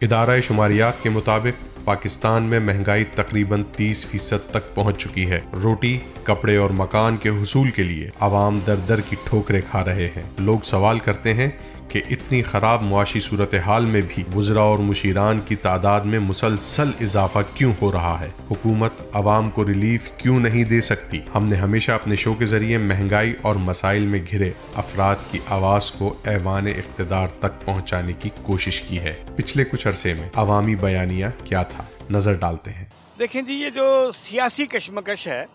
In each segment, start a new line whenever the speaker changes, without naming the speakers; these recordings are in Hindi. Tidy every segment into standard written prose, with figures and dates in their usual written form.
इदारा शुमारियात के मुताबिक पाकिस्तान में महंगाई तकरीबन 30% तक पहुंच चुकी है। रोटी, कपड़े और मकान के हुसूल के लिए आवाम दर दर की ठोकरें खा रहे हैं। लोग सवाल करते हैं कि इतनी खराब मुआशी सूरत हाल में भी वुज़रा और मुशीरान की तादाद में मुसलसल इजाफा क्यों हो रहा है? हुकूमत आवाम को रिलीफ क्यों नहीं दे सकती? हमने हमेशा अपने शो के जरिए महंगाई और मसाइल में घिरे अफराद की आवाज़ को ऐवान इक़्तिदार तक पहुँचाने की कोशिश की है। पिछले कुछ अरसे में अवामी बयानिया क्या था, नज़र डालते हैं।
देखें जी, ये जो सियासी कशमकश है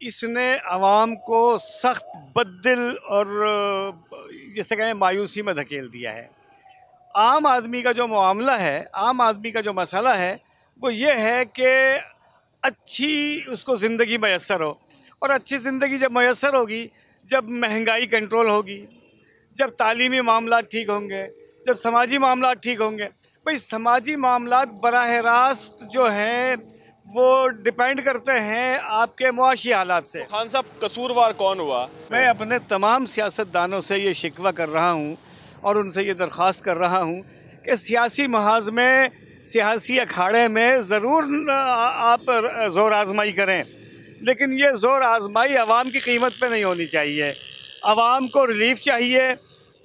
इसने आवाम को सख्त बद्दिल और जैसे कहें मायूसी में धकेल दिया है। आम आदमी का जो मामला है, आम आदमी का जो मसला है वो ये है कि अच्छी उसको ज़िंदगी मैसर हो, और अच्छी ज़िंदगी जब मैसर होगी, जब महंगाई कंट्रोल होगी, जब तालीमी मामला ठीक होंगे, जब समाजी मामला ठीक होंगे। भाई समाजी मामला बराह रास्त जो हैं वो डिपेंड करते हैं आपके मुआशी हालात से।
खान साहब, कसूरवार कौन हुआ?
मैं अपने तमाम सियासतदानों से ये शिकवा कर रहा हूँ और उनसे ये दरख्वास्त कर रहा हूँ कि सियासी महाज में, सियासी अखाड़े में ज़रूर आप ज़ोर आजमाई करें, लेकिन ये ज़ोर आजमाई आवाम की कीमत पे नहीं होनी चाहिए। आवाम को रिलीफ चाहिए।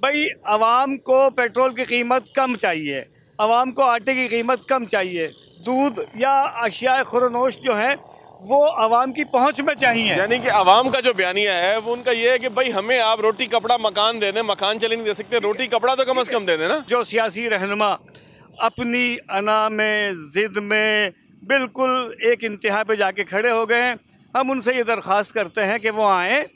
भाई आवाम को पेट्रोल की कीमत कम चाहिए, आवाम को आटे की कीमत कम चाहिए, दूध या अशिया खुरनोश जो है वो आवाम की पहुंच में चाहिए।
यानी कि आवाम का जो बयानिया है वो उनका ये है कि भाई हमें आप रोटी कपड़ा मकान दे दें, मकान चले नहीं दे सकते, रोटी कपड़ा तो कम से कम दे देना।
जो सियासी रहनुमा अपनी अना में, ज़िद में बिल्कुल एक इंतहा पे जाके खड़े हो गए हैं, हम उनसे ये दरख्वास्त करते हैं कि वो आएँ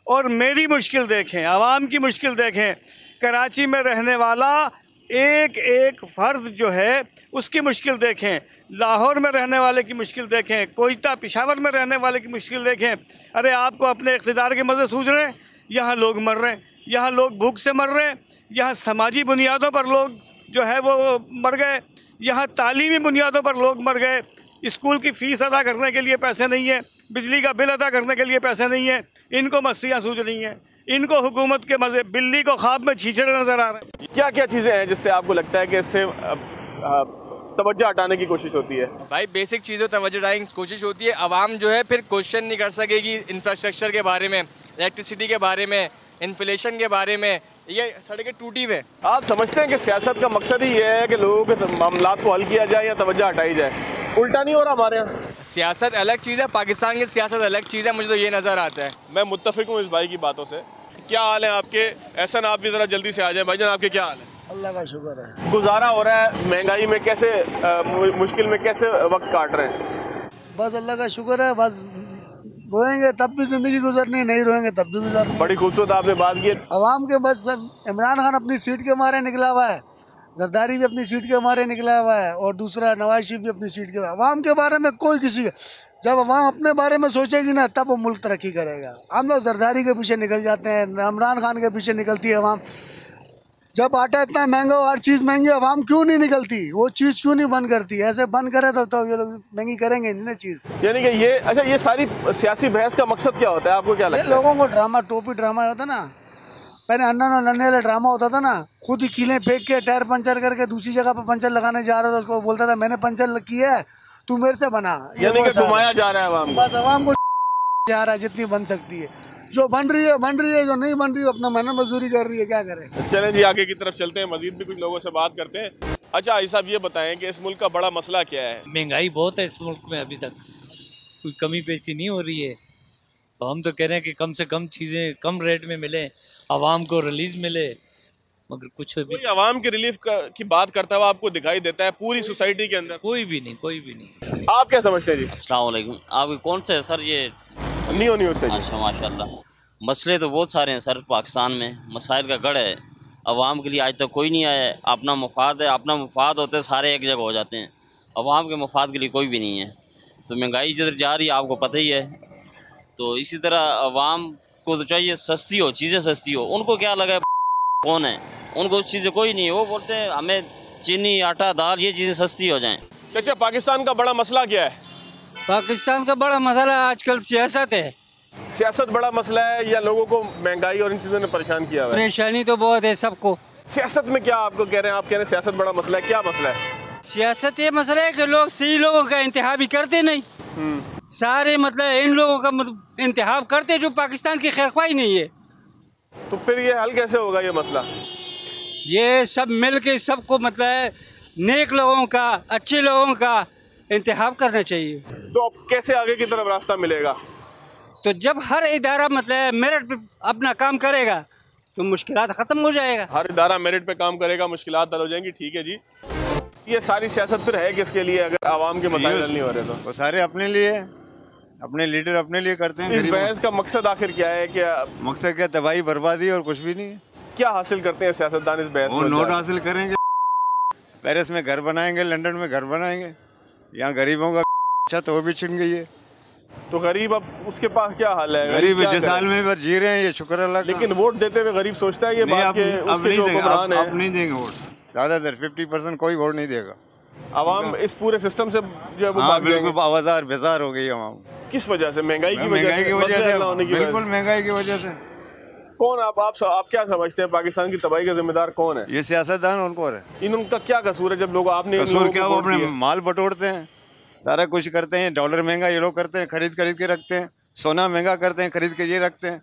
और मेरी मुश्किल देखें, आवाम की मुश्किल देखें। कराची में रहने वाला एक एक फ़र्द जो है उसकी मुश्किल देखें, लाहौर में रहने वाले की मुश्किल देखें, कोयटा पेशावर में रहने वाले की मुश्किल देखें। अरे आपको अपने इक़्तिदार के मज़े सूझ रहे हैं? यहाँ लोग मर रहे हैं, यहाँ लोग भूख से मर रहे हैं, यहाँ समाजी बुनियादों पर लोग जो है वो मर गए, यहाँ तालीमी बुनियादों पर लोग मर गए। स्कूल की फ़ीस अदा करने के लिए पैसे नहीं है, बिजली का बिल अदा करने के लिए पैसे नहीं है, इनको मस्तियाँ सूझ रही हैं, इनको हुकूमत के मज़े, बिल्ली को ख्वाब में छींचड़े नज़र आ रहे हैं।
क्या क्या चीज़ें हैं जिससे आपको लगता है कि इससे तवज्जो हटाने की कोशिश होती है?
भाई बेसिक चीज़ों तवज्जो हटाने की कोशिश होती है। आवाम जो है फिर क्वेश्चन नहीं कर सकेगी इंफ्रास्ट्रक्चर के बारे में, इलेक्ट्रिसिटी के बारे में, इन्फ्लेशन के बारे में, ये सड़कें टूटी हुई।
आप समझते हैं कि सियासत का मकसद ही ये है कि लोगों के मामलात को हल किया जाए या तवज्जो हटाई जाए? उल्टा नहीं हो रहा हमारे यहाँ?
सियासत अलग चीज़ है, पाकिस्तान की सियासत अलग चीज़ है, मुझे तो ये नज़र आता है।
मैं मुत्तफिक हूँ इस भाई की बातों से। क्या हाल है आपके? एहसन, आप भी ज़रा जल्दी से आ जाएं। भाईजान, आपके क्या हाल है?
अल्लाह का शुक्र है।
गुजारा हो रहा है महंगाई में, कैसे मुश्किल में कैसे वक्त काट रहे हैं?
बस अल्लाह का शुक्र है। बस रोएंगे तब भी जिंदगी गुजरनी, नहीं रोएंगे तब भी गुजरनी।
बड़ी खूबसूरत आपने बात की।
अवाम के बस इमरान खान अपनी सीट के मारे निकला हुआ है, जरदारी भी अपनी सीट के मारे निकला हुआ है, और दूसरा नवाज शरीफ भी अपनी सीट के। अवाम के बारे में कोई किसी, जब अवाम अपने बारे में सोचेगी ना तब वो मुल्क तरक्की करेगा। हम लोग जरदारी के पीछे निकल जाते हैं, इमरान खान के पीछे निकलती है अवाम। जब आटा इतना महंगा हो, हर चीज़ महंगी, अवाम क्यों नहीं निकलती? वो चीज़ क्यों नहीं बंद करती? ऐसे बंद करे तो ये लोग महंगी करेंगे नहीं ना चीज़।
यानी कि ये, अच्छा, ये सारी सियासी बहस का मकसद क्या होता है, आपको क्या लगता है?
लोगों को ड्रामा, टोपी ड्रामा होता ना, पहले अन्ना नन्हे वाला ड्रामा होता था ना, खुद ही कीलें फेंक के टायर पंचर करके दूसरी जगह पर पंचर लगाने जा रहा था, उसको बोलता था मैंने पंचर किया है, तू मेरे से बना।
यानी कि घुमाया जा रहा है अवाम,
बस अवाम को जा रहा है जितनी बन सकती है। जो बन रही है बन रही है, जो नहीं बन रही है अपना मेहनत मजदूरी कर रही है, क्या करें।
चलें जी, आगे की तरफ चलते हैं, मजीद भी कुछ लोगों से बात करते हैं। अच्छा भाई साहब, ये बताएं कि इस मुल्क का बड़ा मसला क्या है?
महंगाई बहुत है इस मुल्क में, अभी तक कोई कमी पेशी नहीं हो रही है। तो हम तो कह रहे हैं कि कम से कम चीज़ें कम रेट में मिले, आवाम को रिलीज मिले, मगर कुछ भी
कोई आवाम की रिलीफ की बात करता हुआ आपको दिखाई देता है पूरी सोसाइटी के अंदर?
कोई भी नहीं, कोई भी नहीं।
आप क्या समझते हैं जी?
अस्सलाम वालेकुम। आप कौन से है सर? ये
नियो न्यूज़ से।
अच्छा, माशाल्लाह। मसले तो बहुत सारे हैं सर, पाकिस्तान में मसाइल का गढ़ है। अवाम के लिए आज तक कोई नहीं आया है। अपना मफाद है, अपना मफाद होते सारे एक जगह हो जाते हैं, अवाम के मफाद के लिए कोई भी नहीं है। तो महंगाई जिधर जा रही है आपको पता ही है। तो इसी तरह अवाम को तो चाहिए सस्ती हो, चीज़ें सस्ती हो। उनको क्या लगा कौन है, उनको उस चीज़ें कोई नहीं है। वो बोलते हैं हमें चीनी, आटा, दाल, ये चीज़ें सस्ती हो जाएं।
चाचा, पाकिस्तान का बड़ा मसला क्या है?
पाकिस्तान का बड़ा मसला आजकल सियासत है।
सियासत बड़ा मसला है या लोगों को महंगाई और इन चीज़ों ने परेशान किया हुआ है?
परेशानी तो बहुत है सबको।
सियासत में क्या आपको कह रहे हैं? आप कह रहे हैं सियासत बड़ा मसला है, क्या मसला है?
सियासत ये मसला है कि लोग सही लोगों का इंतखाब भी करते नहीं। सारे मतलब इन लोगों का इंतखाब करते जो पाकिस्तान की खैरख्वाही नहीं है।
तो फिर ये हल कैसे होगा ये मसला?
ये सब मिल के सबको मतलब नेक लोगों का, अच्छे लोगों का इंतखाब करना चाहिए।
तो अब कैसे आगे की तरफ रास्ता मिलेगा?
तो जब हर इदारा मतलब मेरिट पे अपना काम करेगा तो मुश्किलात ख़त्म हो जाएगा।
हर इदारा मेरिट पे काम करेगा, मुश्किलात हल हो जाएंगी। ठीक है जी। ये सारी सियासत फिर है किसके लिए अगर आवाम के मसाइल हल नहीं हो रहे तो?
वो सारे अपने लिए, अपने लीडर अपने लिए करते हैं।
इस बहस का मकसद आखिर क्या है? क्या
मकसद क्या? तबाही बर्बादी और कुछ भी नहीं है।
क्या हासिल करते हैं सियासतदान इस बहस में?
वो नोट हासिल करेंगे, पेरिस में घर बनाएंगे, लंदन में घर बनाएंगे, यहाँ गरीबों का छत वो भी छिन गई है।
तो गरीब अब उसके पास क्या हाल है?
गरीब जिस हाल में बस जी रहे हैं, ये शुक्र अल्लाह का।
लेकिन वोट देते हुए गरीब सोचता है ये बात
अब नहीं देंगे वोट। ज्यादातर 50% कोई वोट नहीं देगा।
आवाम इस पूरे सिस्टम से जो है वो
बिल्कुल आवाज़ार बेजार हो गई आवाम।
किस वजह से? महंगाई की
वजह से बिल्कुल महंगाई की वजह से।
कौन आप क्या समझते हैं पाकिस्तान की तबाही का जिम्मेदार कौन है?
ये सियासतदान उनको है।
इनका क्या कसूर है जब लोग आपने
कसूर क्या? वो अपने माल बटोरते हैं, सारा कुछ करते हैं। डॉलर महंगा ये लोग करते हैं, खरीद के रखते हैं। सोना महंगा करते हैं, खरीद के ये रखते हैं।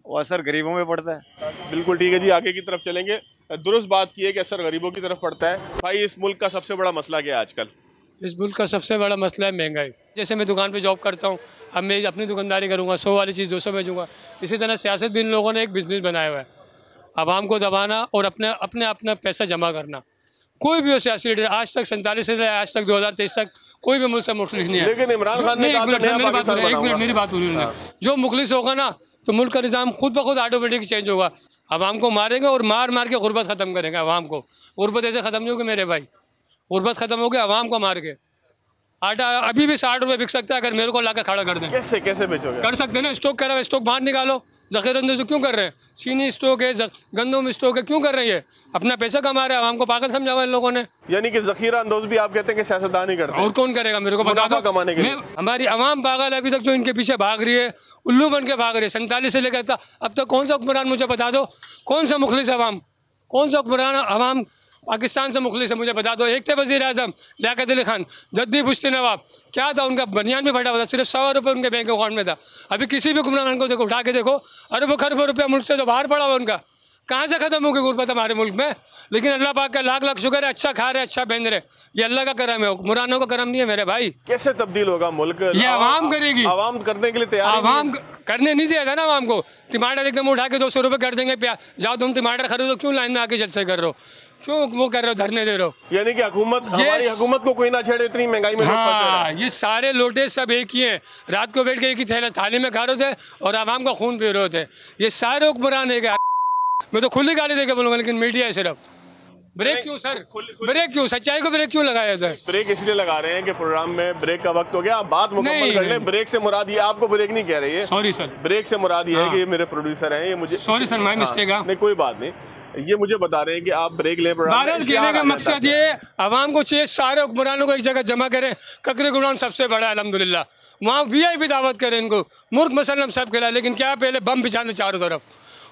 वो असर गरीबों में पड़ता है।
बिल्कुल ठीक है जी, आगे की तरफ चलेंगे। दुरुस्त बात की है कि असर गरीबों की तरफ पड़ता है। भाई इस मुल्क का सबसे बड़ा मसला क्या है आजकल?
इस मुल्क का सबसे बड़ा मसला है महंगाई। जैसे मैं दुकान पे जॉब करता हूँ, अब मैं अपनी दुकानदारी करूँगा, 100 वाली चीज़ 200 में दूँगा। इसी तरह सियासत भी इन लोगों ने एक बिजनेस बनाया हुआ है, आवाम को दबाना और अपना पैसा जमा करना। कोई भी हो सियासी लीडर आज तक 47 से आज तक 2023 तक कोई भी मुल्क से मुखलिस नहीं है।
लेकिन इमरान खान ने कहा था नया पाकिस्तान बनाऊंगा।
मेरी बात पूरी होने। जो मुखलिस होगा ना तो मुल्क का निज़ाम खुद ब खुद ऑटोमेटिक चेंज होगा। आवाम को मारेंगे और मार के गुर्बत ख़त्म करेंगे आवाम को। गुर्बत ऐसे ख़त्म नहीं होगी मेरे भाई, गुर्बत ख़त्म होगी आवाम को मार के। आटा अभी भी 60 रुपये बिक सकता है अगर मेरे को लाकर खड़ा कर दें।
कैसे बेचोगे?
कर सकते हैं ना, स्टॉक करा हुआ, स्टॉक बाहर निकालो। ज़ख़ीरबंदी से क्यों कर रहे हैं? चीनी स्टॉक है, गंदम स्टॉक है, क्यों कर रहे हैं? अपना पैसा कमा रहे हैं, आवाम को पागल समझा हुआ इन लोगों ने।
यानी कि ज़ख़ीरा अंदोज भी आप कहते हैं कि सियासतदान ही करते हैं?
और कौन करेगा मेरे को बता दो।
कमाने के लिए
हमारी आवाम पागल है अभी तक, जो इनके पीछे भाग रही है, उल्लू बन के भाग रही है। 47 से लेकर अब तक कौन सा हुक्मरान मुझे बता दो, कौन सा मुखलिस आवाम, कौन सा हुक्मरान आवाम पाकिस्तान से मुखलिस है मुझे बता दो। एक थे वज़ीर आज़म लियाकत अली खान, जद्दी पुश्ती नवाब, क्या था उनका बनियान भी फटा हुआ था, सिर्फ 100 रुपये उनके बैंक अकाउंट में था। अभी किसी भी हुक्मरान को देखो, उठा के देखो, अरबों खरबों रुपया मुल्क से तो बाहर पड़ा हुआ उनका। कहाँ से ख़त्म होगी गुर्बत हमारे मुल्क में? लेकिन अल्लाह पाक का लाख लाख शुक्र है, अच्छा खा रहे, अच्छा पहन रहे। ये अल्लाह का करम है, हुक्मरानों का करम नहीं है मेरे भाई।
कैसे तब्दील होगा मुल्क?
ये आवाम करेगी।
आवाम करने के लिए तैयार,
आवाम करने नहीं दिया था ना आवाम को। टमाटर एकदम उठा के 200 रुपये कर देंगे, प्याज जाओ तुम टमाटर खरीदो, क्यों लाइन में आके जलसे कर रहे हो, क्यों वो कर रहे हो, धरने दे रहे हो?
यानी कि हमारी हुकूमत को कोई ना छेड़े, इतनी महंगाई में।
हाँ, ये सारे लोटे सब एक ही हैं। रात को बैठ के एक ही थाली में खा रहे थे और आवाम का खून पी रहे थे। ये सारे हुक्मरान है। मैं तो खुली गाली देके बोलूँगा, लेकिन मीडिया है सिर्फ। ब्रेक क्यों सर? ब्रेक क्यों? सच्चाई को ब्रेक क्यों लगाया जाए?
ब्रेक इसलिए लगा रहे हैं कि प्रोग्राम में ब्रेक का वक्त हो गया, आप बात मुकम्मल कर लें। ब्रेक से मुराद ये, आपको ब्रेक नहीं कह रही है।
सॉरी सर,
ब्रेक से मुराद ये है कि ये मेरे प्रोड्यूसर हैं, ये मुझे
सॉरी सर, माय मिस्टेक है।
नहीं कोई बात नहीं, ये मुझे बता रहे हैं कि आप ब्रेक लें।
बहरहाल कहने का मकसद ये, आवाम को चाहिए सारे हुक्मरानों को एक जगह जमा करें। ककरी गुडाउन सबसे बड़ा है अल्हम्दुलिल्लाह, वहाँ VIP दावत करें इनको, मुर्ग मसलम सब खिलाए। लेकिन क्या पहले बम बिछा दें चारों तरफ,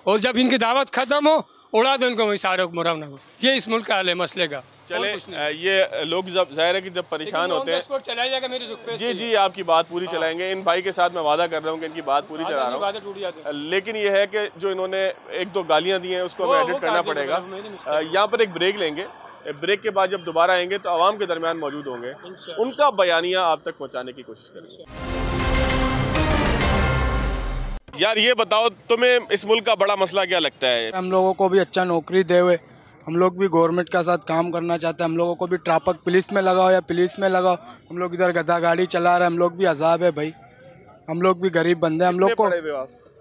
और जब इनकी दावत खत्म हो उड़ा दो इनको वही सारे हुक्मरानों को। ये इस मुल्क का हाल है मसले का।
चले ये लोग जब जाहिर है कि जब परेशान होते हैं। जी आपकी बात पूरी चलाएंगे। इन भाई के साथ मैं वादा कर रहा हूँ कि इनकी बात पूरी चला रहा हूँ। लेकिन ये है कि जो इन्होंने 1-2 गालियाँ दी हैं उसको हमें एडिट करना पड़ेगा। यहाँ पर एक ब्रेक लेंगे, ब्रेक के बाद जब दोबारा आएंगे तो आवाम के दरमियान मौजूद होंगे, उनका बयानिया आप तक पहुँचाने की कोशिश करेंगे। यार ये बताओ, तुम्हें इस मुल्क का बड़ा मसला क्या लगता है?
हम लोगों को भी अच्छा नौकरी दे हुए, हम लोग भी गवर्नमेंट के साथ काम करना चाहते हैं। हम लोगों को भी ट्राफिक पुलिस में लगाओ या पुलिस में लगाओ। हम लोग इधर गधा गाड़ी चला रहे हैं, हम लोग भी अजाब है भाई, हम लोग भी गरीब बंदे। हम लोग को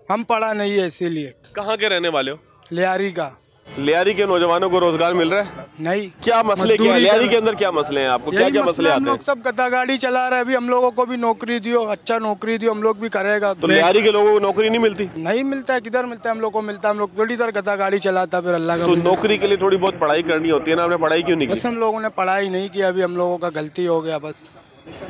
हम पढ़ा नहीं है, इसीलिए।
कहाँ के रहने वाले हो?
लियारी का।
लियारी के नौजवानों को रोजगार मिल रहा है?
नहीं।
क्या मसले, क्या लियारी के अंदर क्या मसले हैं? आपको क्या क्या मसले आते हैं?
हम लोग सब गधा गाड़ी चला रहे हैं, अभी हम लोगों को भी नौकरी दियो, अच्छा नौकरी दियो, हम लोग भी करेगा।
तो लियारी के लोगों को नौकरी नहीं मिलती?
नहीं मिलता है, किधर मिलता है? हम लोग को मिलता है, हम लोग थोड़ी देर गधा गाड़ी चलाता, फिर अल्लाह का।
तो नौकरी के लिए थोड़ी बहुत पढ़ाई करनी होती है ना, आपने पढ़ाई क्यों नहीं की?
बस हम लोगों ने पढ़ाई नहीं की, अभी हम लोगों का गलती हो गया बस।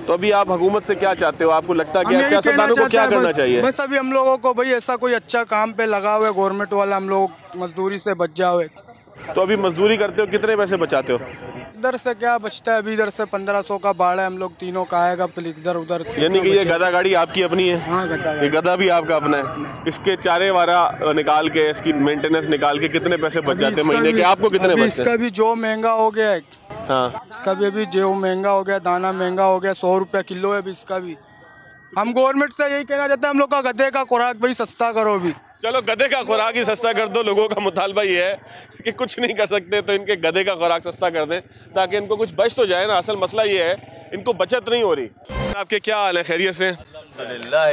तो अभी आप हुकूमत से क्या चाहते हो? आपको लगता है कि सियासतदानों को क्या करना चाहिए?
बस अभी हम लोगों को भाई ऐसा कोई अच्छा काम पे लगा हुआ है गवर्नमेंट वाला, हम लोग मजदूरी से बच जाओ।
तो अभी मजदूरी करते हो, कितने पैसे बचाते हो?
इधर से क्या बचता है, अभी इधर से 1500 का भाड़ा है, हम लोग तीनों का आएगा, फिर इधर उधर।
यानी कि ये गधा गाड़ी आपकी अपनी है?
हाँ, गधा।
ये गधा भी आपका अपना है? इसके चारे वारा निकाल के, इसकी मेंटेनेंस निकाल के कितने पैसे बच जाते हैं महीने के? आपको कितने बचते हैं?
इसका भी जो महंगा हो गया है।
हाँ,
इसका भी अभी जो महंगा हो गया, दाना महंगा हो गया, 100 रुपया किलो है अभी इसका भी। हम गवर्नमेंट से यही कहना चाहते हैं, हम लोग का गधे का खुराक भाई सस्ता करो भी।
चलो गधे का खुराक ही सस्ता कर दो। लोगों का मुतालबा ये है कि कुछ नहीं कर सकते तो इनके गधे का खुराक सस्ता कर दें ताकि इनको कुछ बच तो जाए ना। असल मसला ये है इनको बचत नहीं हो रही। आपके क्या हाल है, खैरियत से?
अल्हम्दुलिल्लाह।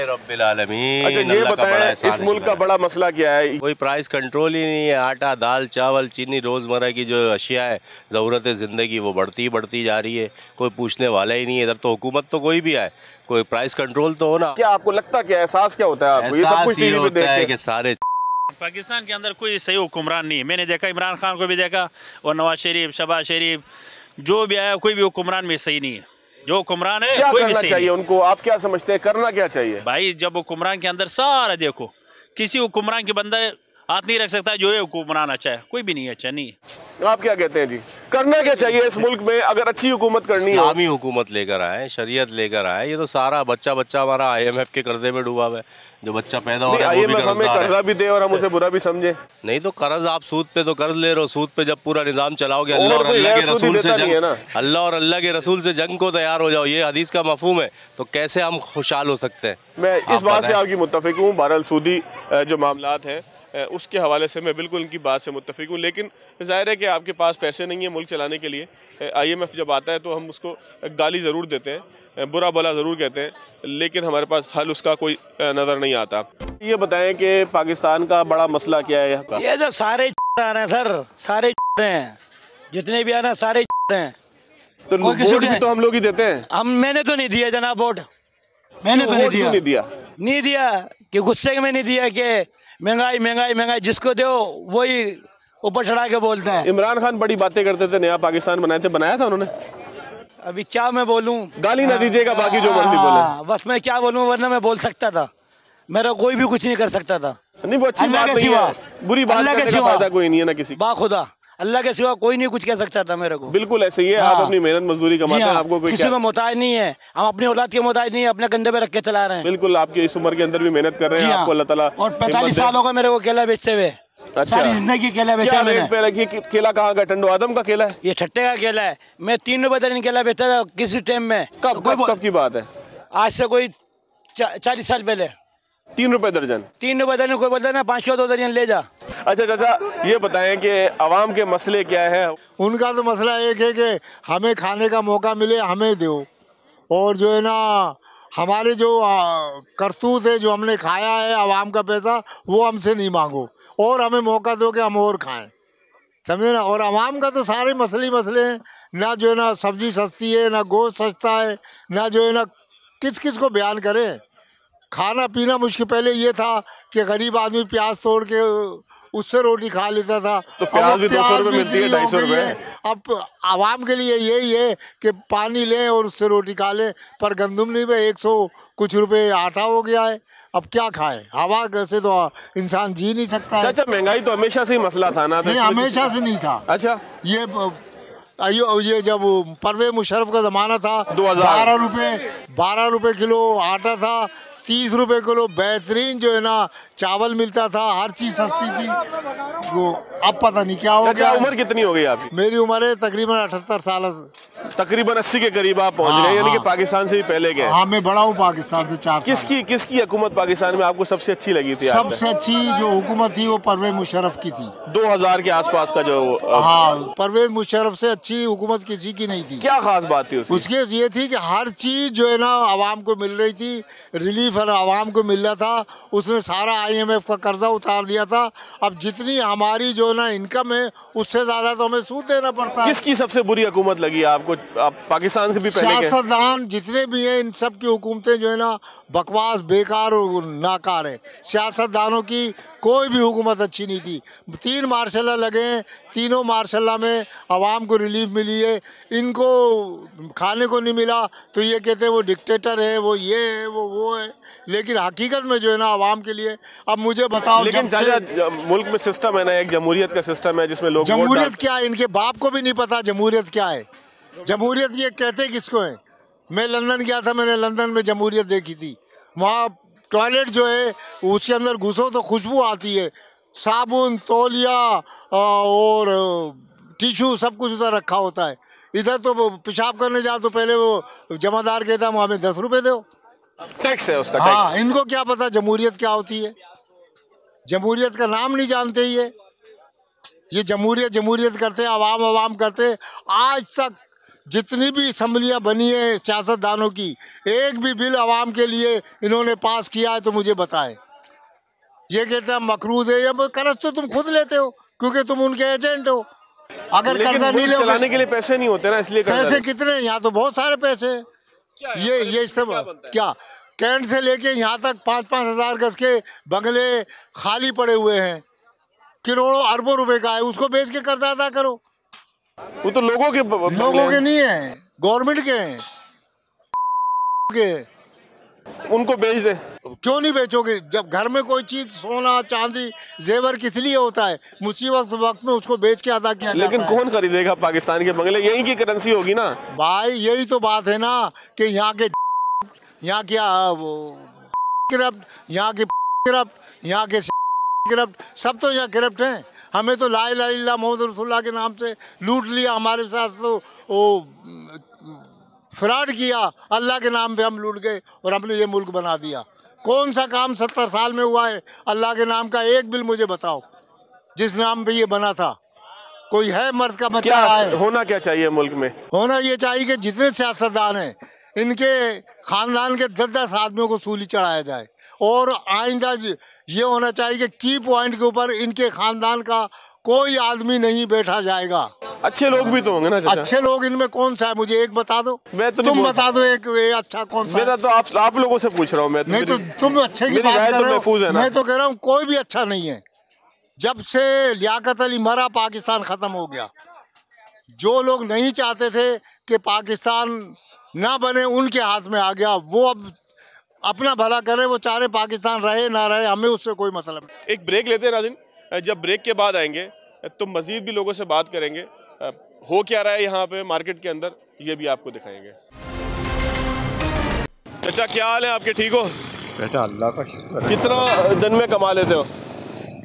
अच्छा ये बताएं, इस मुल्क का बड़ा मसला क्या है?
कोई प्राइस कंट्रोल ही नहीं है। आटा, दाल, चावल, चीनी, रोज़मर्रा की जो अशिया है, ज़रूरत ज़िंदगी, वो बढ़ती जा रही है। कोई पूछने वाला ही नहीं है। इधर तो हुकूमत तो कोई भी आए, कोई प्राइस कंट्रोल तो हो ना।
क्या आपको लगता क्या, एहसास क्या होता है आपको? ये सब कुछ टीवी पे देखते हैं
कि सारे
पाकिस्तान के अंदर कोई सही हुक्मरान नहीं है। मैंने देखा, इमरान खान को भी देखा और नवाज शरीफ, शहबाज शरीफ, जो भी आया कोई भी हुक्मरान में सही नहीं है। जो हुक्मरान है
क्या
कोई
करना
भी
चाहिए उनको? आप क्या समझते हैं करना क्या चाहिए?
भाई जब हुक्मरान के अंदर सारा देखो, किसी हुक्मरान के बंदर हाथ नहीं रख सकता जो ये हुक्मरान अच्छा है, कोई भी नहीं अच्छा नहीं है।
आप क्या कहते हैं जी, करना क्या चाहिए इस मुल्क में अगर अच्छी हुकूमत करनी है?
इस्लामी हुकूमत लेकर आए, शरीयत लेकर आए। ये तो सारा बच्चा हमारा IMF के कर्जे में डूबा हुआ है। जो बच्चा पैदा हो रहा है वो भी
हमें कर्जा भी दे और हम उसे बुरा भी समझे।
नहीं तो कर्ज आप सूद पे तो कर्ज ले रहे हो, सूद पे जब पूरा निजाम चलाओगे अल्लाह और अल्लाह के रसूल से जंग, अल्लाह और अल्लाह के रसूल से जंग को तैयार हो जाओ, ये हदीस का मफहूम है। तो कैसे हम खुशहाल हो सकते हैं?
मैं इस बात से आपकी मुत्तफिक हूँ। बहरहाल सूदी जो मामलात हैं उसके हवाले से मैं बिल्कुल उनकी बात से मुत्तफिक हूँ, लेकिन ज़ाहिर है कि आपके पास पैसे नहीं है मुल्क चलाने के लिए। IMF जब आता है तो हम उसको गाली ज़रूर देते हैं, बुरा भला ज़रूर कहते हैं, लेकिन हमारे पास हल उसका कोई नज़र नहीं आता। ये बताएं कि पाकिस्तान का बड़ा मसला क्या है यहाँ का?
ये जो सारे आ रहे हैं सर, सारे हैं, जितने भी आ रहे हैं सारे हैं।
तो वोट भी तो हम लोग ही देते हैं।
मैंने तो नहीं दिया जनाब वोट, मैंने तो नहीं दिया कि गुस्से में नहीं दिया कि महंगाई महंगाई महंगाई, जिसको दो वही ऊपर चढ़ा के बोलते हैं।
इमरान खान बड़ी बातें करते थे, नया पाकिस्तान बनाया था उन्होंने।
अभी क्या मैं बोलूं,
गाली ना दीजिएगा, बाकी जो मर्जी बोले।
बस मैं क्या बोलूं, वरना मैं बोल सकता था, मेरा कोई भी कुछ नहीं कर सकता था।
नहीं वो अच्छी बात नहीं है, बुरी बात करने का फायदा कोई नहीं है ना किसी।
बाखुदा अल्लाह के सिवा कोई नहीं कुछ कह सकता था मेरे को।
बिल्कुल ऐसे ही है। आप अपनी मेहनत मजदूरी कमाते हैं, आपको कोई
किसी को मोहताज नहीं है। हम अपनी औलाद के मोहताज नहीं है, अपने कंधे पे रख के चला रहे हैं।
बिल्कुल आपकी इस उम्र के अंदर भी मेहनत कर रहे हैं, आपको अल्लाह ताला।
और 45 साल हो गए मेरे को केला बेचते हुए।
अच्छा,
सारी जिंदगी केला बेचा मैंने।
केला कहाँ का? टंडो आदम का केला है?
ये छट्टे का केला है। मैं 3 रुपए दर्जन केला बेचता था किसी टाइम में।
कब की बात है?
आज से कोई 40 साल पहले।
3 रुपए दर्जन?
3 रुपए दर्जन। कोई बोलता है ना 5 किलो 2 दर्जन ले जा।
अच्छा चाचा ये बताएं कि अवाम के मसले क्या है?
उनका तो मसला एक है कि हमें खाने का मौका मिले, हमें दो, और जो है ना हमारे जो करतूत है, जो हमने खाया है अवाम का पैसा, वो हमसे नहीं मांगो और हमें मौका दो कि हम और खाएं, समझे ना। और अवाम का तो सारे मसले हैं, ना जो है ना सब्जी सस्ती है, ना गोश्त सस्ता है, ना जो है ना किस किस को बयान करें। खाना पीना मुश्किल। पहले ये था कि गरीब आदमी प्याज तोड़ के उससे रोटी खा लेता था,
तो प्याज भी 200 रुपए मिलती है, 250 रुपए।
अब आवाम के लिए यही है कि पानी लें और उससे रोटी खा लें, पर गंदम नहीं पे 100 कुछ रुपए आटा हो गया है, अब क्या खाए। हवा से तो इंसान जी नहीं सकता है।
अच्छा महंगाई तो हमेशा से ही मसला था ना?
नहीं हमेशा से नहीं था।
अच्छा
ये जब परवेज मुशर्रफ का ज़माना था 12 रुपए किलो आटा था, 30 रुपए किलो बेहतरीन जो है ना चावल मिलता था, हर चीज़ सस्ती थी। वो अब पता नहीं क्या हो गया।
उम्र कितनी हो गई आपकी?
मेरी उम्र है तकरीबन 78 साल।
तकरीबन 80 के करीब आप पहुंच गए, यानी कि पाकिस्तान से भी पहले गए।
हाँ मैं बड़ा हूँ पाकिस्तान से 4 साल।
किसकी हुकूमत पाकिस्तान में आपको सबसे अच्छी लगी थी?
सबसे अच्छी जो हुकूमत थी वो परवेज मुशर्रफ की थी।
2000 के आसपास का जो
हाँ, परवेज मुशर्रफ से अच्छी हुकूमत किसी की नहीं थी।
क्या खास बात थी
उसकी? ये थी कि हर चीज जो है ना आवाम को मिल रही थी, रिलीफ आवाम को मिल रहा था। उसने सारा IMF का कर्जा उतार दिया था। अब जितनी हमारी जो है ना इनकम है उससे ज्यादा तो हमें सूद देना पड़ता है।
किसकी सबसे बुरी हुकूमत लगी आपको? आप पाकिस्तान से भी पहले
सियासतदान जितने भी हैं इन सब की हुकूमतें जो है ना बकवास, बेकार और नाकार है। सियासतदानों की कोई भी हुकूमत अच्छी नहीं थी। 3 मार्शल लगे हैं, तीनों मार्शल में आवाम को रिलीफ मिली है, इनको खाने को नहीं मिला तो ये कहते हैं वो डिक्टेटर है, वो ये है, वो है, लेकिन हकीकत में जो है ना आवाम के लिए। अब मुझे बताओ,
लेकिन मुल्क में सिस्टम है ना, एक जमहूरियत का सिस्टम है जिसमें लोग
जमहूरियत क्या है, इनके बाप को भी नहीं पता जमहूरियत क्या है। जमहूरियत ये कहते किसको है? मैं लंदन गया था, मैंने लंदन में जमहूरियत देखी थी। वहाँ टॉयलेट जो है उसके अंदर घुसो तो खुशबू आती है, साबुन, तौलिया और टिश्यू सब कुछ उधर रखा होता है। इधर तो पेशाब करने जाओ तो पहले वो जमादार कहता है हमें 10 रुपये दो,
टैक्स है उसका।
हाँ, इनको क्या पता जमहूरियत क्या होती है? जमहूरियत का नाम नहीं जानते ये जमहूरियत करते हैं, आवाम करते। आज तक जितनी भी असम्बलियाँ बनी है सियासतदानों की, एक भी बिल आवाम के लिए इन्होंने पास किया है तो मुझे बताएं। ये कहते हैं मकरूज है, या कर्ज तो तुम खुद लेते हो क्योंकि तुम उनके एजेंट हो। अगर कर्जा नहीं ले
चलाने के लिए पैसे नहीं होते ना, इसलिए
पैसे कितने यहाँ तो बहुत सारे पैसे हैं। ये इस्तेमाल क्या कैंट से लेके यहाँ तक 5-5 हज़ार गज के बंगले खाली पड़े हुए हैं, करोड़ों अरबों रुपए का है, उसको बेच के कर्जा अदा करो।
वो तो लोगों के
नहीं है, गवर्नमेंट के हैं
उनको बेच दे।
क्यों नहीं बेचोगे? जब घर में कोई चीज सोना चांदी जेवर किस लिए होता है? मुसीबत वक्त में उसको बेच के अदा किया।
लेकिन कौन खरीदेगा पाकिस्तान के बंगले? यहीं की करेंसी होगी ना
भाई। यही तो बात है ना कि यहाँ के यहाँ करप्ट सब तो यहाँ करप्ट हैं। हमें तो ला इलाहा इल्लल्लाह मोहम्मद रसूलुल्लाह के नाम से लूट लिया, हमारे साथ तो वो फ्रॉड किया, अल्लाह के नाम पे हम लूट गए और हमने ये मुल्क बना दिया। कौन सा काम 70 साल में हुआ है अल्लाह के नाम का? एक बिल मुझे बताओ जिस नाम पे ये बना था। कोई है मर्द का बच्चा है?
होना क्या चाहिए मुल्क में?
होना ये चाहिए कि जितने सियासतदान हैं इनके खानदान के 10-10 आदमियों को सूली चढ़ाया जाए, और आइंदा ये होना चाहिए कि की पॉइंट के ऊपर इनके खानदान का कोई आदमी नहीं बैठा जाएगा।
अच्छे लोग भी तो होंगे ना चाचा?
अच्छे लोग इनमें कौन सा है? मुझे एक बता दो।
मैं तो
तुम बता दो एक अच्छा कौन सा?
मेरा तो आप लोगों से पूछ रहा हूँ मैं।
नहीं तो तुम अच्छे की बात कर रहे हो, मैं तो कह रहा हूँ कोई भी अच्छा नहीं है। जब से लियाकत अली मरा पाकिस्तान खत्म हो गया। जो लोग नहीं चाहते थे कि पाकिस्तान ना बने उनके हाथ में आ गया। वो अब अपना भला करे, वो चाहे पाकिस्तान रहे ना रहे, हमें उससे कोई मतलब नहीं।
एक ब्रेक लेते हैं नाज़रीन, जब ब्रेक के बाद आएंगे तो मजीद भी लोगों से बात करेंगे। हो क्या रहा है यहाँ पे मार्केट के अंदर, ये भी आपको दिखाएंगे। चाचा क्या हाल है आपके? ठीक हो
बेटा? अल्लाह का शुक्र।
कितना दिन में कमा लेते हो?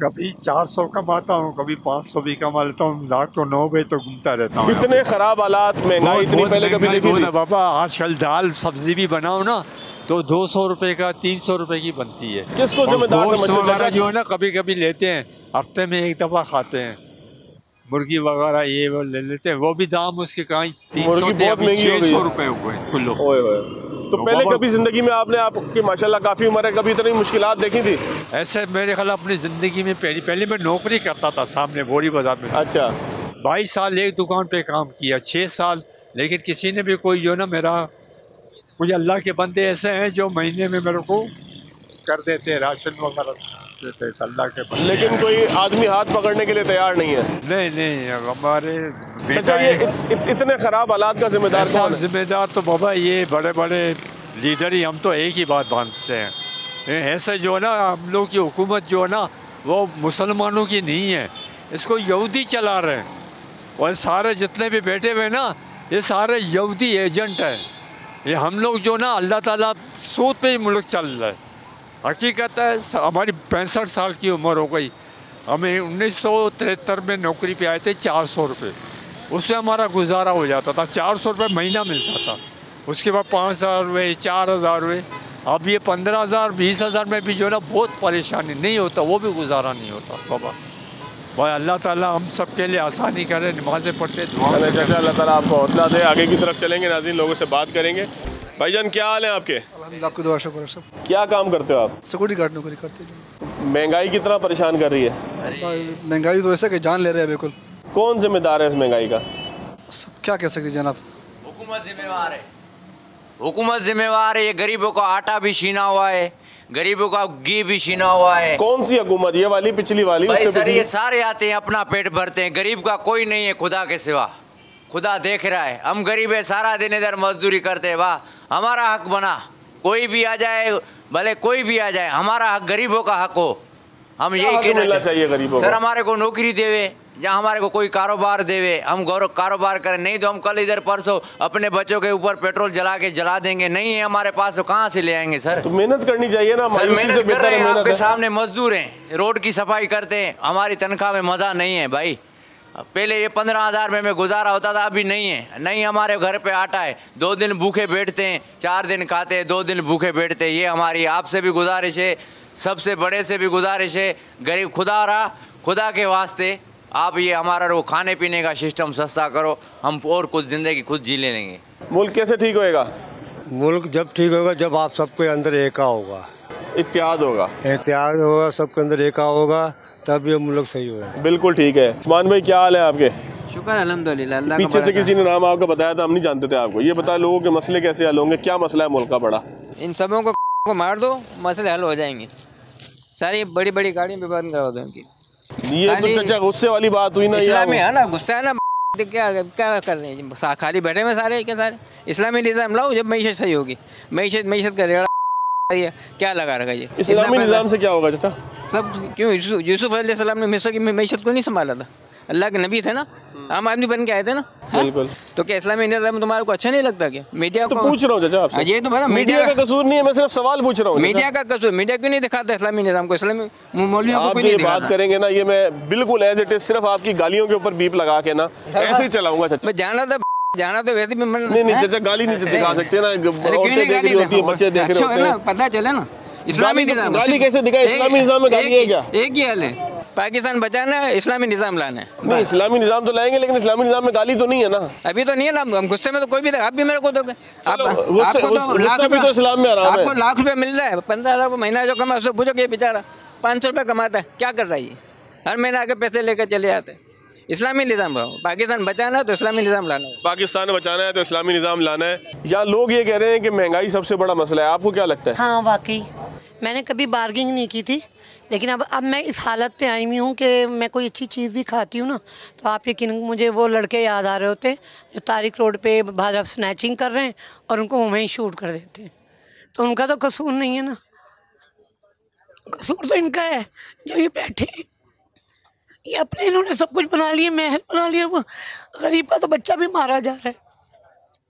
कभी 400 कमाता हूँ, कभी 500 भी कमा लेता हूँ। रात को 9 बजे तो घूमता रहता हूँ।
इतने खराब हालात, महंगाई इतनी पहले कभी देखी थी?
बाबा आजकल दाल सब्जी भी बनाओ ना तो 200 रुपए का 300 रुपए की बनती है।
किसको जिम्मेदार समझते हो?
जो है ना कभी कभी लेते हैं, हफ्ते में एक दफा खाते हैं। मुर्गी वगैरह ये वो ले लेते हैं, वो भी दाम उसके कहीं
300
600 रुपए हुए किलो।
तो पहले कभी जिंदगी में आपकी माशाल्लाह काफी उम्र है, कभी इतनी मुश्किलात देखी थी?
ऐसे मेरे ख्याल अपनी जिंदगी में पहले मैं नौकरी करता था सामने बोरी बाजार में।
अच्छा।
22 साल एक दुकान पे काम किया, 6 साल, लेकिन किसी ने भी कोई जो ना मेरा कुछ अल्लाह के बंदे ऐसे हैं जो महीने में मेरे को कर देते हैं, राशन वगैरह देते हैं अल्लाह के बंदे।
लेकिन कोई आदमी हाथ पकड़ने के लिए तैयार नहीं है?
नहीं हमारे
अच्छा, ये इतने खराब हालात का जिम्मेदार कौन है?
जिम्मेदार तो बाबा ये बड़े बड़े लीडर ही। हम तो एक ही बात मानते हैं, ऐसे जो है ना हम लोग की हुकूमत जो है ना वो मुसलमानों की नहीं है, इसको यहूदी चला रहे हैं। और सारे जितने भी बैठे हुए ना ये सारे यहूदी एजेंट हैं। ये हम लोग जो ना अल्लाह ताला सूद पे ही मुल्क चल रहा है। हकीकत है हमारी 65 साल की उम्र हो गई। हमें 1973 में नौकरी पे आए थे 400 रुपये, उससे हमारा गुजारा हो जाता था। 400 रुपये महीना मिलता था, उसके बाद 5000 हुए, 4000 हुए। अब ये 15,000 20,000 में भी जो है ना बहुत परेशानी नहीं होता, वो भी गुजारा नहीं होता। बाबा भाई अल्लाह ताला हम सब के लिए आसानी करे, नमाज़ें पढ़ते
चाचा अल्लाह ताला आपको हौसला दे। आगे की तरफ चलेंगे नाज़रीन, लोगों से बात करेंगे। भाईजान क्या हाल है आपके?
आपकी दुआ शुक्र सब।
क्या काम करते हो आप?
सिक्योरिटी गार्ड नौकरी करते हैं।
महंगाई कितना परेशान कर रही है?
महंगाई तो ऐसा कि जान ले रहे हैं बिल्कुल।
कौन जिम्मेदार है इस महंगाई का?
क्या कह सकते जनाब?
हुकूमत जिम्मेवार है। हुकूमत जिम्मेवार है। ये गरीबों को आटा भी छीना हुआ है, गरीबों का घी भी छीना हुआ है।
कौन सी हुकूमत, ये वाली पिछली वाली?
भाई
उससे
सर
पिछली?
ये सारे आते हैं अपना पेट भरते हैं, गरीब का कोई नहीं है खुदा के सिवा। खुदा देख रहा है, हम गरीब है, सारा दिन इधर मजदूरी करते हैं। वाह हमारा हक बना, कोई भी आ जाए, भले कोई भी आ जाए, हमारा हक गरीबों का हक हो। हम यही कहना
चाहिए गरीबों
सर, हमारे को नौकरी देवे या हमारे को कोई कारोबार देवे, हम कारोबार करें, नहीं तो हम कल इधर परसों अपने बच्चों के ऊपर पेट्रोल जला देंगे। नहीं है हमारे पास तो कहाँ से ले आएंगे सर?
तो मेहनत करनी चाहिए ना।
सर मेहनत कर रहे हैं, आपके सामने मजदूर हैं, रोड की सफाई करते हैं, हमारी तनख्वाह में मज़ा नहीं है भाई। पहले ये 15,000 में गुजारा होता था, अभी नहीं है। नहीं हमारे घर पे आटा है, 2 दिन भूखे बैठते हैं, 4 दिन खाते हैं, 2 दिन भूखे बैठते हैं। ये हमारी आपसे भी गुजारिश है, सबसे बड़े से भी गुजारिश है, गरीब खुदा के वास्ते आप ये हमारा वो खाने पीने का सिस्टम सस्ता करो, हम और कुछ ज़िंदगी खुद जी लेंगे।
मुल्क कैसे ठीक होएगा?
मुल्क जब ठीक होगा जब आप सबके अंदर एका होगा,
इत्तेहाद
होगा, सबके अंदर एका होगा, तब ये मुल्क सही होगा।
बिल्कुल ठीक है। उस्मान भाई क्या हाल है आपके?
शुक्र अल्हम्दुलिल्लाह।
पीछे से किसी ने नाम आपका बताया था, हम नहीं जानते थे आपको। ये बताया लोगों के मसले कैसे हल होंगे, क्या मसला है मुल्क का बड़ा?
इन सबों को मार दो, मसले हल हो जाएंगे। सारी बड़ी बड़ी गाड़ियाँ भी बंद करा दो इनकी।
ये तो चाचा गुस्से वाली बात हुई ना।
इस्लामी है ना, गुस्सा है ना, क्या कर रहे हैं? खाली बैठे में सारे के सारे। इस्लामी निज़ाम लाओ, जब मईशत सही होगी। मईशत का रेड़ा क्या लगा रखा ये
इस्लामी निज़ाम से क्या होगा चाचा?
सब क्यों? यूसुफ अलैहिस्सलाम ने मिस्र की मईशत को नहीं संभाला था? अल्लाह के नबी थे ना, आम आदमी बन के आए थे ना।
बिल्कुल।
तो क्या इस्लामी निज़ाम तुम्हारे को अच्छा नहीं लगता क्या? मीडिया
तो पूछ रहा हूँ चाचा आपसे।
ये तो
मीडिया का कसूर नहीं है, मैं सिर्फ सवाल पूछ रहा हूँ।
मीडिया का कसूर, मीडिया क्यों नहीं दिखाता इस्लामी निज़ाम को? इस्लामी मौलवियों को
आप बात करेंगे ना, ये मैं बिल्कुल एज इट इज सिर्फ आपकी गालियों के ऊपर बीप लगा के ना ऐसे ही चलाऊंगा चाचा।
मैं जाना तो वैसे भी
नहीं चाचा, गाली नहीं दिखा सकते ना, औरतें देख रही होती है, बच्चे देख रहे होते हैं,
पता चले ना। इस्लामी निज़ाम
गाली कैसे दिखाए? इस्लामी निज़ाम में गाली है क्या?
एक ही हाल है, पाकिस्तान बचाना है, इस्लामी निज़ाम लाना है।
नहीं इस्लामी निज़ाम तो लाएंगे, लेकिन इस्लामी निज़ाम में गाली तो नहीं है ना।
अभी तो नहीं है ना, हम गुस्से में तो कोई भी, आप भी मेरे को दोगे।
गुस्सा भी तो इस्लाम में आराम है।
आपको लाख रुपया मिल रहा है, 15,000 महीना जो कमा, उससे पूछो कि बेचारा 500 रुपया कमाता है, क्या कर रहा है? हर महीने आके पैसे लेकर चले आते हैं। इस्लामी निज़ाम पाकिस्तान बचाना है तो इस्लामी निज़ाम लाना है।
पाकिस्तान बचाना है तो इस्लामी निज़ाम लाना है। या लोग ये कह रहे हैं कि महंगाई सबसे बड़ा मसला है, आपको क्या लगता है?
हाँ वाकई, मैंने कभी बार्गेनिंग नहीं की थी, लेकिन अब मैं इस हालत पे आई हुई हूँ कि मैं कोई अच्छी चीज़ भी खाती हूँ ना, तो आप यकीन, मुझे वो लड़के याद आ रहे होते हैं जो तारिक रोड पे बाहर स्नैचिंग कर रहे हैं और उनको वहीं शूट कर देते हैं। तो उनका तो कसूर नहीं है ना, कसूर तो इनका है जो ये बैठे, ये अपने इन्होंने सब कुछ बना लिए, महल बना लिए। वो गरीब का तो बच्चा भी मारा जा रहा है।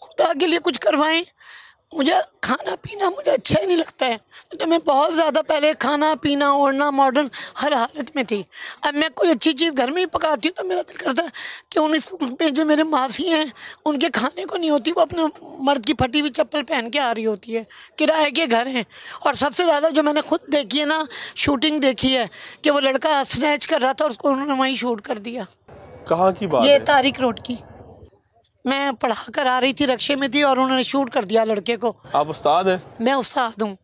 खुदा के लिए कुछ करवाएं। मुझे खाना पीना मुझे अच्छा ही नहीं लगता है, तो मैं बहुत ज़्यादा पहले खाना पीना ओढ़ना मॉडर्न हर हालत में थी। अब मैं कोई अच्छी चीज़ घर में ही पकाती हूँ तो मेरा दिल करता है कि उन स्कूल में जो मेरे मासी हैं उनके खाने को नहीं होती, वो अपने मर्द की फटी हुई चप्पल पहन के आ रही होती है, किराए के घर हैं। और सबसे ज़्यादा जो मैंने खुद देखी है ना, शूटिंग देखी है कि वो लड़का स्नैच कर रहा था और उसको उन्होंने वहीं शूट कर दिया।
कहाँ की बात?
ये तारिक रोड की। मैं पढ़ा कर आ रही थी, रक्शे में थी और उन्होंने शूट कर दिया लड़के को।
आप उस्ताद हैं?
मैं उस्ताद हूँ।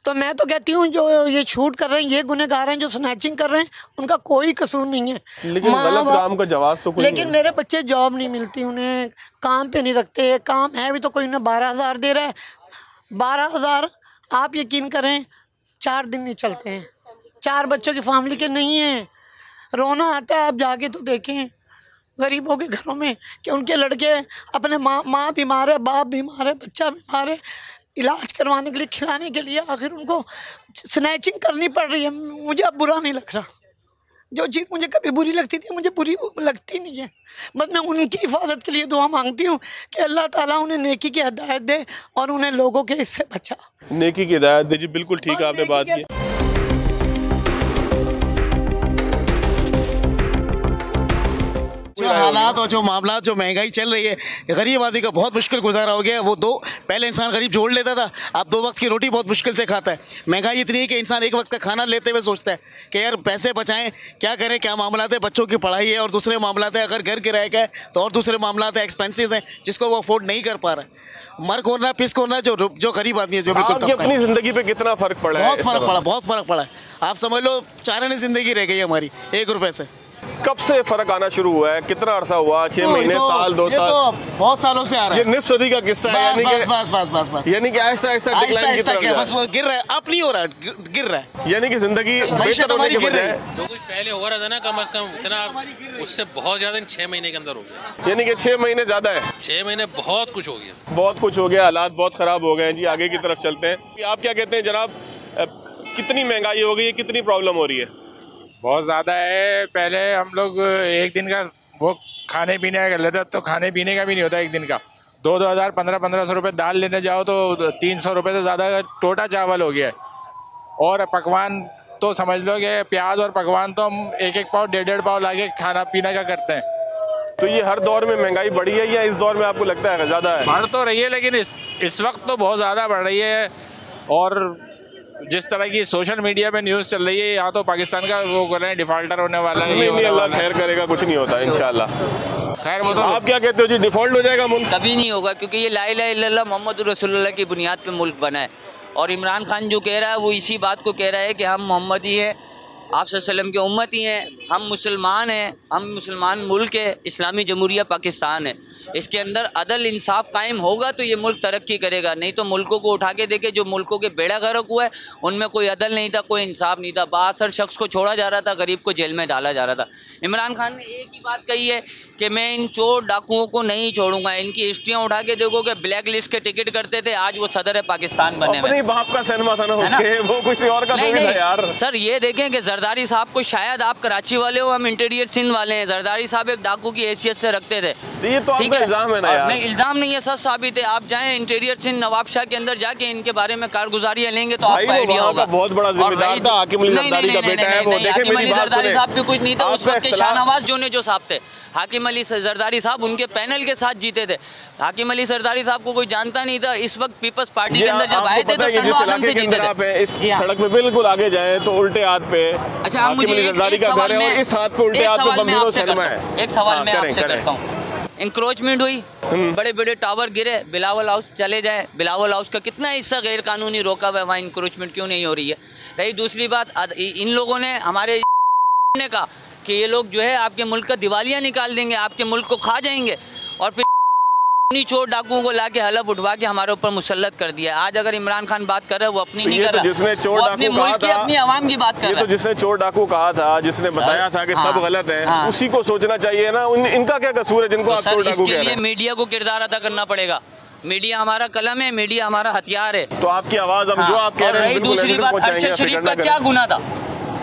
तो मैं तो कहती हूँ जो ये शूट कर रहे हैं, ये गुनहगार हैं, जो स्नैचिंग कर रहे हैं, उनका कोई कसूर नहीं है।
लेकिन गलत काम का जवाब तो कोई
लेकिन मेरे बच्चे जॉब नहीं मिलती, उन्हें काम पे नहीं रखते। काम है भी तो कोई उन्हें 12,000 दे रहा है। 12,000 आप यकीन करें 4 दिन नहीं चलते हैं। 4 बच्चों की फैमिली के नहीं है। रोना आता है, आप जाके तो देखें गरीबों के घरों में कि उनके लड़के अपने माँ बीमार है, बाप बीमार है, बच्चा बीमार है, इलाज करवाने के लिए, खिलाने के लिए आखिर उनको स्नैचिंग करनी पड़ रही है। मुझे अब बुरा नहीं लग रहा। जो चीज़ मुझे कभी बुरी लगती थी मुझे बुरी लगती नहीं है। बस मैं उनकी हिफाजत के लिए दुआ मांगती हूँ कि अल्लाह ताला उन्हें नेकी की हिदायत दे और उन्हें लोगों के इससे बचा।
नेकी की हिदायत दे जी, बिल्कुल ठीक है, आपने बात की।
जो हालात और जो मामला, जो महंगाई चल रही है, गरीब आदमी का बहुत मुश्किल गुजारा हो गया। वो पहले इंसान गरीब जोड़ लेता था, अब 2 वक्त की रोटी बहुत मुश्किल से खाता है। महंगाई इतनी है कि इंसान 1 वक्त का खाना लेते हुए सोचता है कि यार पैसे बचाएं, क्या करें, क्या मामला है, बच्चों की पढ़ाई है और दूसरे मामला है, अगर घर किराए का है तो और दूसरे मामला है, एक्सपेंसेस हैं जिसको वो अफोर्ड नहीं कर पा रहा है। मर कोरना पिस कोरना जो गरीब आदमी है, जो बिल्कुल
अपनी ज़िंदगी पर कितना फ़र्क पड़ा है?
बहुत फ़र्क पड़ा है। आप समझ लो 4 आने ज़िंदगी रह गई हमारी 1 रुपये से।
कब से फर्क आना शुरू हुआ है? कितना अरसा हुआ? 6 महीने, साल, 2 साल?
तो बहुत सालों से आ रहा है।
ये निस्फ सदी का किस्सा है, यानी कि
बस
यानी कि आहिस्ता आहिस्ता डिक्लाइन की तरफ जा रहा है।
बस वो गिर रहा है, अब नहीं हो रहा, गिर रहा है।
यानी कि जिंदगी
बेहतर होने के बजाय
जो कुछ पहले हो रहा था ना, कम से कम इतना उससे बहुत ज्यादा 6 महीने के अंदर हो गया।
यानी कि 6 महीने ज्यादा है।
6 महीने बहुत कुछ हो गया,
बहुत कुछ हो गया, हालात बहुत खराब हो गए हैं जी। आगे की तरफ चलते हैं। आप क्या कहते हैं जनाब, कितनी महंगाई हो गई है, कितनी प्रॉब्लम हो रही है?
बहुत ज़्यादा है। पहले हम लोग एक दिन का वो खाने पीने का कर लेते, तो खाने पीने का भी नहीं होता एक दिन का। 2-2 हज़ार 1500 रुपये दाल लेने जाओ तो 300 रुपये से ज़्यादा टोटा चावल हो गया है। और पकवान तो समझ लो कि प्याज और पकवान तो हम एक पाव 1.5 पाव लाके खाना पीना का करते हैं।
तो ये हर दौर में महंगाई बढ़ी है या इस दौर में आपको लगता है ज़्यादा है?
बढ़ तो रही है, लेकिन इस वक्त तो बहुत ज़्यादा बढ़ रही है। और जिस तरह की सोशल मीडिया पे न्यूज़ चल रही है, यहाँ तो पाकिस्तान का वो कर रहे हैं डिफॉल्टर होने वाला है।
नहीं, अल्लाह खैर करेगा, कुछ नहीं होता इंशाल्लाह।
खैर वो तो
आप क्या कहते हो जी, डिफॉल्ट हो जाएगा मुल्क?
कभी नहीं होगा, क्योंकि ये ला इलाहा इल्लल्लाह मोहम्मद रसूलुल्लाह की बुनियाद पे मुल्क बना है। और इमरान खान जो कह रहा है वो इसी बात को कह रहा है कि हम मोहम्मदी हैं, आप सल्लम के उम्मती हैं, हम मुसलमान हैं, हम मुसलमान मुल्क है, इस्लामी जमहूरिया पाकिस्तान है। इसके अंदर अदल इंसाफ कायम होगा तो ये मुल्क तरक्की करेगा। नहीं तो मुल्कों को उठा के देखे, जो मुल्कों के बेड़ा गर्क हुआ है उनमें कोई अदल नहीं था, कोई इंसाफ नहीं था। बासर शख्स को छोड़ा जा रहा था, गरीब को जेल में डाला जा रहा था। इमरान खान ने एक ही बात कही है कि मैं इन चोर डाकुओं को नहीं छोड़ूंगा। इनकी हिस्ट्रियाँ उठा के देखो कि ब्लैक लिस्ट के टिकट करते थे, आज वो सदर है पाकिस्तान बने
हुए। अपने बाप का सिनेमा था ना उसके, वो किसी और का नहीं था यार।
सर ये देखें कि जरदारी साहब को, शायद आप कराची वाले हो, हम इंटीरियर सिंध वाले हैं, जरदारी साहब एक डाकू की हैसियत से रखते थे।
ये तो आपका इल्जाम है ना यार?
नहीं, इल्जाम नहीं है, सच साबित है। आप जाएं इंटीरियर सिंध नवाब शाह के अंदर जाके इनके बारे में कारगुजारियां लेंगे तो आपको आइडिया होगा।
बहुत बड़ा जिम्मेदार था, हाकिम अली जरदारी का बेटा है वो। देखें मेरी बात सुने,
साहब भी कुछ नहीं था उस वक्त के शाहनवाज जो साहब थे। हाकिम अली जरदारी साहब उनके पैनल के साथ जीते थे। हाकिम अली जरदारी साहब को कोई जानता नहीं था। इस वक्त पीपल्स पार्टी के अंदर जब आए थे तो टंडो आदम से जीते थे।
इस सड़क पे बिल्कुल आगे जाए तो उल्टे हाथ पे हाकिम अली जरदारी का घर है और इस हाथ पे उल्टे हाथ पे बंदूकों से सिनेमा है।
एक सवाल मैं आपसे करता हूँ, इंक्रोचमेंट हुई, बड़े बड़े टावर गिरे, बिलावल हाउस चले जाए, बिलावल हाउस का कितना हिस्सा गैर कानूनी रोका हुआ है, वहाँ इंक्रोचमेंट क्यों नहीं हो रही है? रही दूसरी बात, इन लोगों ने हमारे ने कहा कि ये लोग जो है आपके मुल्क का दिवालिया निकाल देंगे, आपके मुल्क को खा जाएंगे, और फिर चोर डाकुओं को लाके हलफ उठवा के हमारे ऊपर मुसल्लत कर दिया। आज अगर इमरान खान बात कर रहा है वो अपनी नहीं कर रहा,
जिसने चोर
अपने मुल्क की, अपनी आवाम की बात कर रहा है।
तो जिसने चोर डाकू कहा था, जिसने बताया था कि सब गलत है, उसी को सोचना चाहिए ना। इनका क्या कसूर है जिनको आप चोर डाकू कह रहे हैं?
मीडिया को किरदार अदा करना पड़ेगा। मीडिया हमारा कलम है, मीडिया हमारा हथियार है।
तो आपकी आवाज हम जो आप कह रहे हैं।
दूसरी बात, अरशद शरीफ का क्या गुनाह था?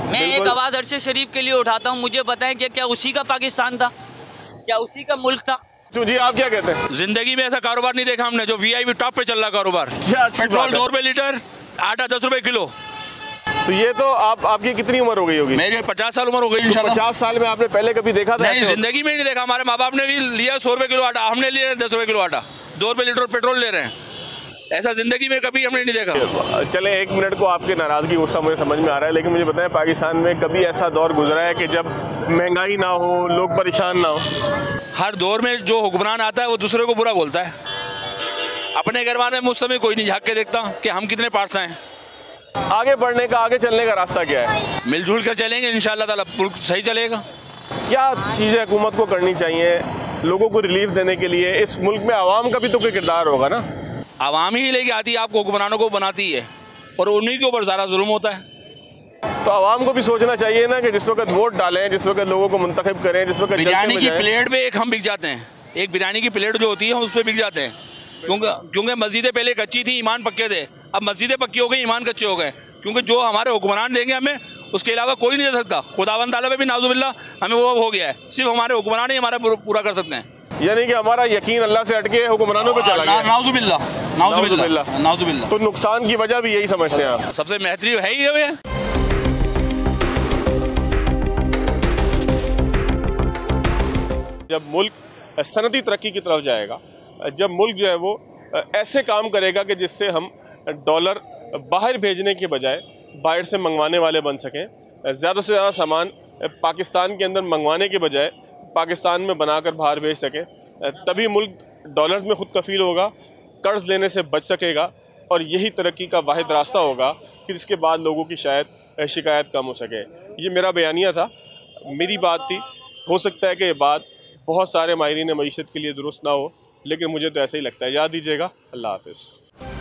मैं एक आवाज अरशद शरीफ के लिए उठाता हूँ, मुझे बताएं कि क्या उसी का पाकिस्तान था? क्या उसी का मुल्क था?
तो जी आप क्या कहते हैं?
जिंदगी में ऐसा कारोबार नहीं देखा हमने जो वीआईपी टॉप पे चल रहा कारोबार।
पेट्रोल
2 रुपए लीटर, आटा 10 रुपए किलो।
तो ये तो आपकी कितनी उम्र हो गई होगी?
मेरी 50 साल उम्र हो गई।
50 साल में आपने पहले कभी देखा था?
नहीं, जिंदगी में नहीं देखा। हमारे माँ बाप ने भी लिया 100 रुपए किलो आटा, हमने लिया 10 रुपए किलो आटा, 2 रुपए लीटर पेट्रोल ले रहे हैं। ऐसा जिंदगी में कभी हमने नहीं देखा।
चले 1 मिनट को आपके नाराजगी गुस्सा मुझे समझ में आ रहा है, लेकिन मुझे बताएं पाकिस्तान में कभी ऐसा दौर गुजरा है कि जब महंगाई ना हो, लोग परेशान ना हो?
हर दौर में जो हुक्मरान आता है वो दूसरे को बुरा बोलता है। अपने घर वाले मुझ समय कोई नहीं झाँक के देखता कि हम कितने पार्सा हैं।
आगे बढ़ने का, आगे चलने का रास्ता क्या है?
मिलजुल कर चलेंगे, इंशाल्लाह ताला मुल्क सही चलेगा।
क्या चीज़ें हुकूमत को करनी चाहिए लोगों को रिलीफ देने के लिए? इस मुल्क में आवाम का भी तो कोई किरदार होगा ना?
आवाम ही लेके आती है, आपको हुक्मरानों को बनाती है और उन्हीं के ऊपर ज़्यादा जुल्म होता है।
तो आवाम को भी सोचना चाहिए ना कि जिस वक्त वोट डालें, जिस वक्त लोगों को मुंतखब करें, जिस वक्त
बिरयानी की प्लेट पे एक हम बिक जाते हैं। एक बिरयानी की प्लेट जो होती है हम उस पर बिक जाते हैं, क्योंकि मस्जिदें पहले कच्ची थी, ईमान पक्के थे। अब मस्जिदें पक्की हो गई, ईमान कच्चे हो गए, क्योंकि जो हमारे हुक्मरान देंगे हमें उसके अलावा कोई नहीं दे सकता। खुदावंद ताला पे भी नाउजुबिल्लाह हमें वो हो गया है, सिर्फ हमारे हुक्मरान ही हमारा पूरा कर सकते हैं।
यानी कि हमारा यकीन अल्लाह से हटके हुक्मरानों पे चला गया।
नाउजुबिल्लाह, नाउजुबिल्लाह, नाउजुबिल्लाह।
तो नुकसान की वजह भी यही समझते हैं आप?
सबसे बेहतरीन है ही है।
जब मुल्क सनती तरक्की की तरफ जाएगा, जब मुल्क जो है वो ऐसे काम करेगा कि जिससे हम डॉलर बाहर भेजने के बजाय बाहर से मंगवाने वाले बन सकें, ज़्यादा से ज़्यादा सामान पाकिस्तान के अंदर मंगवाने के बजाय पाकिस्तान में बनाकर बाहर भेज सकें, तभी मुल्क डॉलर्स में खुद कफील होगा, कर्ज लेने से बच सकेगा, और यही तरक्की का वाहिद रास्ता होगा कि जिसके बाद लोगों की शायद शिकायत कम हो सके। ये मेरा बयानिया था। मेरी बात थी। हो सकता है कि ये बात बहुत सारे माहिरीन मईशत के लिए दुरुस्त ना हो, लेकिन मुझे तो ऐसे ही लगता है। याद दीजिएगा। अल्लाह हाफिज़।